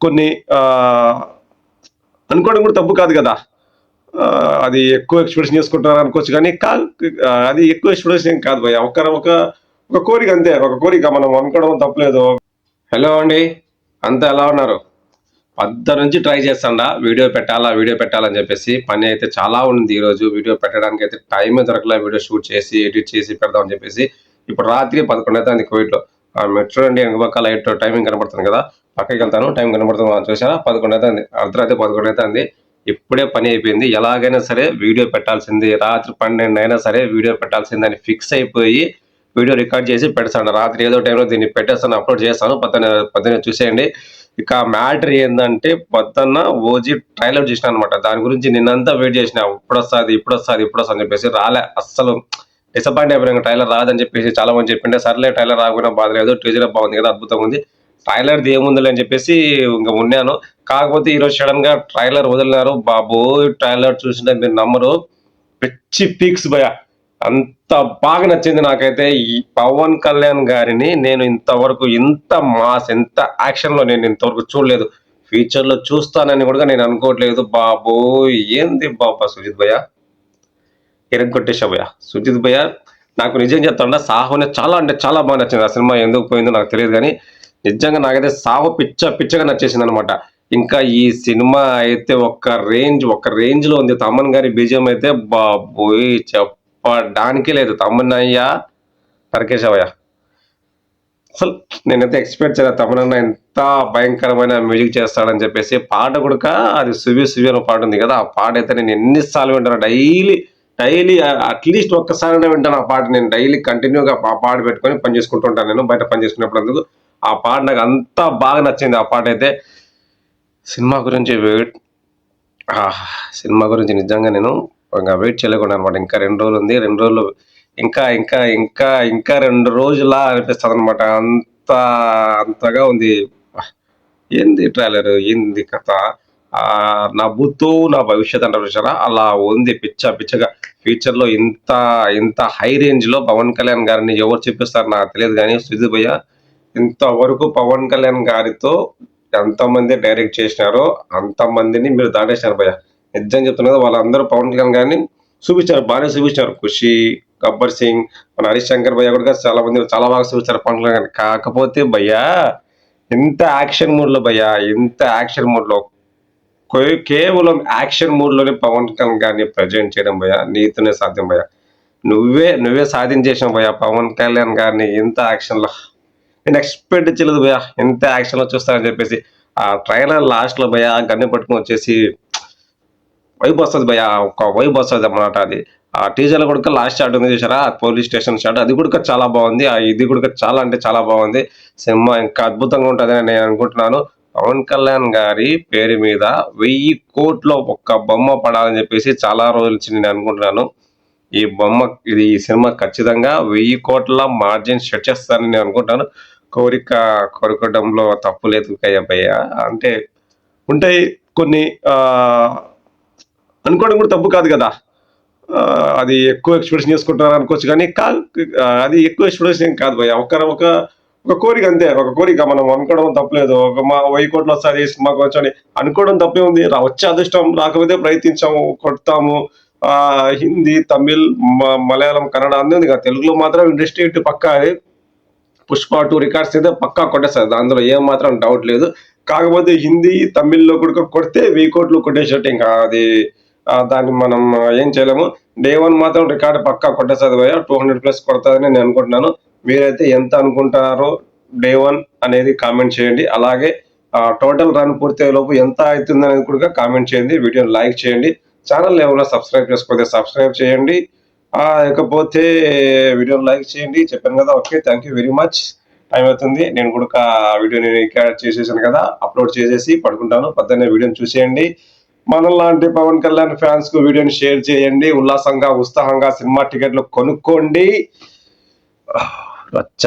కొన్ని అనుకోవడం కూడా తప్పు కాదు కదా. అది ఎక్కువ ఎక్స్‌పెక్టేషన్ చేసుకుంటున్నారు అనుకోవచ్చు గానీ, అది ఎక్కువ ఎక్స్‌పెక్టేషన్ ఏం కాదు భయ్యా. ఒక కోరిక అంతే. ఒక కోరిక మనం అనుకోవడం తప్పులేదు. హలో అండి. అంతా ఎలా ఉన్నారు? నుంచి ట్రై చేస్తాండా వీడియో పెట్టాలని చెప్పేసి. పని అయితే చాలా ఉంది ఈరోజు. వీడియో పెట్టడానికైతే టైమే దొరకలే. వీడియో షూట్ చేసి, ఎడిట్ చేసి పెడదామని చెప్పేసి. ఇప్పుడు రాత్రి 11 అయితాంది కువైట్‌లో. మీరు చూడండి వెనక పక్క లైట్ టైమింగ్ కనపడుతుంది కదా! పక్కకెళ్తాను. టైం కనపడుతుంది చూసారా? 11 అయితాంది. అర్ధరాత్రి 11 అయితాంది. ఇప్పుడే పని అయిపోయింది. ఎలాగైనా సరే వీడియో పెట్టాల్సింది. రాత్రి 12 అయినా సరే వీడియో పెట్టాల్సిందని ఫిక్స్ అయిపోయి వీడియో రికార్డ్ చేసి పెడతాను. రాత్రి ఏదో టైంలో దీన్ని పెట్టేస్తాను, అప్‌లోడ్ చేస్తాను. పొద్దున్నే చూసేయండి. ఇక మ్యాటర్ ఏందంటే పొద్దున్న ఓజీ ట్రైలర్ చూసినాననమాట. దాని గురించి నిన్నంతా వెయిట్ చేసిన. ఇప్పుడొస్తది అని చెప్పేసి రాలే. అస్సలు డిసప్పాయింట్ అయిపోయాను. ట్రైలర్ రాదని చెప్పేసి చాలా మంది చెప్పిండే. సర్లే ట్రైలర్ రాకపోయినా బాధ లేదు. టీజర్ బాగుంది కదా, అద్భుతంగా ఉంది. ట్రైలర్‌ది ఏముందిలే అని చెప్పేసి ఇంక ఉన్నాను. కాకపోతే ఈరోజు సడన్‌గా ట్రైలర్ వదిలినారు. బాబోయ్! ట్రైలర్ చూసింటే మీరు నమ్మరు. పిచ్చి పీక్స్ భయ్యా! అంత బాగా నచ్చింది నాకైతే. ఈ పవన్ కళ్యాణ్ గారిని నేను ఇంతవరకు ఇంత మాస్, ఇంత యాక్షన్‌లో నేను ఇంతవరకు చూడలేదు. ఫ్యూచర్‌లో చూస్తానని కూడా నేను అనుకోవట్లేదు. బాబోయ్! ఏంది బాబా సుజిత్ భయ్యా! ఇరగ్గొట్టేశావు భయ్యా. సుజిత్ భయ్యా నాకు నిజం చెప్తాండా 'సాహో' చాలా అంటే చాలా బాగా నచ్చింది. ఆ సినిమా ఎందుకు పోయిందో నాకు తెలియదు గానీ, నిజంగా నాకైతే 'సాహో' పిచ్చగా నచ్చేసిందనమాట. ఇంకా ఈ సినిమా అయితే ఒక రేంజ్‌లో ఉంది. తమన్ గారి బీజీఎం అయితే బాబోయ్! చెప్పడానికే లేదు. తమన్నయ్య నరికేశావయ్యా. అసలు నేనైతే ఎక్స్‌పెక్ట్ చేయలే తమనన్న ఎంత భయంకరమైన మ్యూజిక్ చేస్తాడని చెప్పేసి. పాట కూడక అది 'సువ్వి సువ్వి' అనే పాట ఉంది కదా! ఆ పాటైతే నేను ఎన్ని సార్లు వింటానో డైలీ అట్‌లీస్ట్ ఒక్కసారైనా వింటాను ఆ పాట. నేను డైలీ కంటిన్యూగా ఆ పాట పెట్టుకొని పని చేసుకుంటూ ఉంటాను నేను. బయట పని చేసుకునేప్పుడు అందుకు. ఆ పాట నాకు అంత బాగా నచ్చింది ఆ పాటైతే. సినిమా గురించి సినిమా గురించి నిజంగా నేను ఇంక వెయిట్ చేయలేకుండా అనమాట. ఇంకా 2 రోజులుంది. 2 రోజులు ఇంకా 2 రోజులా అనిపిస్తదనమాట. అంతగా ఉంది. ఏంది ట్రైలర్? ఏంది కథ? నా భూతో నా భవిష్యత్ అంటారు చూసారా? అలా ఉంది పిచ్చగా. ఫ్యూచర్‌లో ఇంత హై రేంజ్‌లో పవన్ కళ్యాణ్ గారిని ఎవరు చూపిస్తారో నాకు తెలియదు గానీ, సుజిత్ భయ్య ఇంతవరకు పవన్ కళ్యాణ్ గారితో ఎంతమంది డైరెక్ట్ చేసినారో అంతమందిని మీరు దాటేశారు భయ్య. నిజం చెప్తున్నా కదా! వాళ్ళందరూ పవన్ కళ్యాణ్ గారిని చూపించారు. బానే చూపించారు. 'ఖుషి', 'గబ్బర్ సింగ్', మన 'హరీష్ శంకర్' భయ్య కూడా చాలా మంది చాలా బాగా చూపించారు పవన్ కళ్యాణ్ గారిని. కాకపోతే భయ్యా ఇంత యాక్షన్ మూడ్‌లో కేవలం యాక్షన్ మూడ్‌లోనే పవన్ కళ్యాణ్ గారిని ప్రెజెంట్ చేయడం భయ్యా నీతోనే సాధ్యం భయ్యా. నువ్వే సాధించేసినావు భయ్యా పవన్ కళ్యాణ్ గారిని ఇంత యాక్షన్‌లో. నేను ఎక్స్‌పెక్ట్ చేయలేదు భయ్యా ఇంత యాక్షన్‌లో చూస్తారని చెప్పేసి. ఆ ట్రైలర్ లాస్ట్‌లో భయ్యా గన్ను పట్టుకొని వచ్చేసి వైబ్ వస్తది భయ్యా. ఒక వైబ్ వస్తదన్నమాట అది. ఆ టీజర్‌లో కూడా లాస్ట్ షాట్ ఉంది చూసారా? పోలీస్ స్టేషన్ షాట్ అది కూడా చాలా బాగుంది. ఇది కూడా చాలా అంటే చాలా బాగుంది. సినిమా ఇంకా అద్భుతంగా ఉంటదని నేను అనుకుంటున్నాను. పవన్ కళ్యాణ్ గారి పేరు మీద 1000 కోట్ల ఒక్క బొమ్మ పడాలని చెప్పేసి చాలా రోజుల నుంచి నేను అనుకుంటున్నాను. ఈ సినిమా ఖచ్చితంగా 1000 కోట్ల మార్జిన్ సెట్ చేస్తానని నేను అనుకుంటాను. కోరుకోవడంలో తప్పు లేదు భయ్యా. అంటే ఉంటాయి కొన్ని అనుకోవడం కూడా తప్పు కాదు కదా. అది ఎక్కువ ఎక్స్‌పెక్టేషన్ చేసుకుంటున్నారు అనుకోవచ్చు గానీ, అది ఎక్కువ ఎక్స్‌పెక్టేషన్ ఏం కాదు భయ్యా. ఒక కోరిక అంతే. ఒక కోరిక మనం అనుకోవడం తప్పులేదు. 1000 కోట్లు వస్తది సినిమాకి వచ్చని అనుకోవడం తప్పే ఉంది. వచ్చే అదృష్టం రాకపోతే ప్రయత్నించాము, కొడతాము. హిందీ, తమిళ్, మలయాళం, కన్నడ అన్నీ ఉంది కదా. తెలుగులో మాత్రం ఇండస్ట్రీ హిట్ పక్కా అది. 'పుష్ప 2' రికార్డ్స్ అయితే పక్కా కొట్టేస్తది. అందులో ఏమాత్రం డౌట్ లేదు. కాకపోతే హిందీ, తమిళ్‌లో కూడా కొడితే 1000 కోట్లు కొట్టేసేట్టు ఇంకా అది దాన్ని మనం ఏం చేయలేము. డే 1 మాత్రం రికార్డ్ పక్కా కొట్టేస్తది భయ్యా. 200+ కొడతదని నేను అనుకుంటున్నాను. మీరైతే ఎంత అనుకుంటారో డే 1 అనేది కామెంట్ చేయండి. అలాగే టోటల్ రన్ పూర్తయ్యేలోపు ఎంత అయితుందనేది కూడా కామెంట్ చేయండి. వీడియోని లైక్ చేయండి. ఛానెల్‌ని ఎవరైనా సబ్స్క్రైబ్ చేసుకోకపోతే సబ్స్క్రైబ్ చేయండి. ఇకపోతే వీడియోని లైక్ చేయండి. చెప్పాను కదా! Okay. Thank you very much. Time అవుతుంది. నేను కూడా వీడియోని రికార్డ్ చేసేసాను కదా! అప్‌లోడ్ చేసేసి పడుకుంటాను. పొద్దున్నే వీడియోని చూసేయండి. మనలాంటి పవన్ కళ్యాణ్ ఫ్యాన్స్‌కు వీడియోని షేర్ చేయండి. ఉత్సాహంగా సినిమా టికెట్లు కొనుక్కోండి. రచ్చ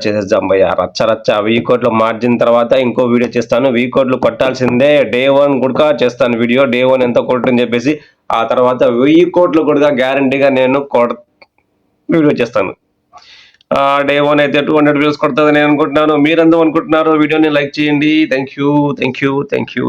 చేసేద్దాం భయ్యా. రచ్చ 1000 కోట్ల మార్జిన్ తర్వాత ఇంకో వీడియో చేస్తాను. 1000 కోట్లు కొట్టాల్సిందే. డే 1 కూడా చేస్తాను వీడియో. డే 1 ఎంత కొట్టని చెప్పేసి. ఆ తర్వాత 1000 కోట్లు కూడా గ్యారంటీగా నేను వీడియో చేస్తాను. డే 1 అయితే 200 వ్యూస్ కొడతదని నేను అనుకుంటున్నాను. మీరెంత అనుకుంటున్నారో వీడియోని లైక్ చేయండి. Thank you.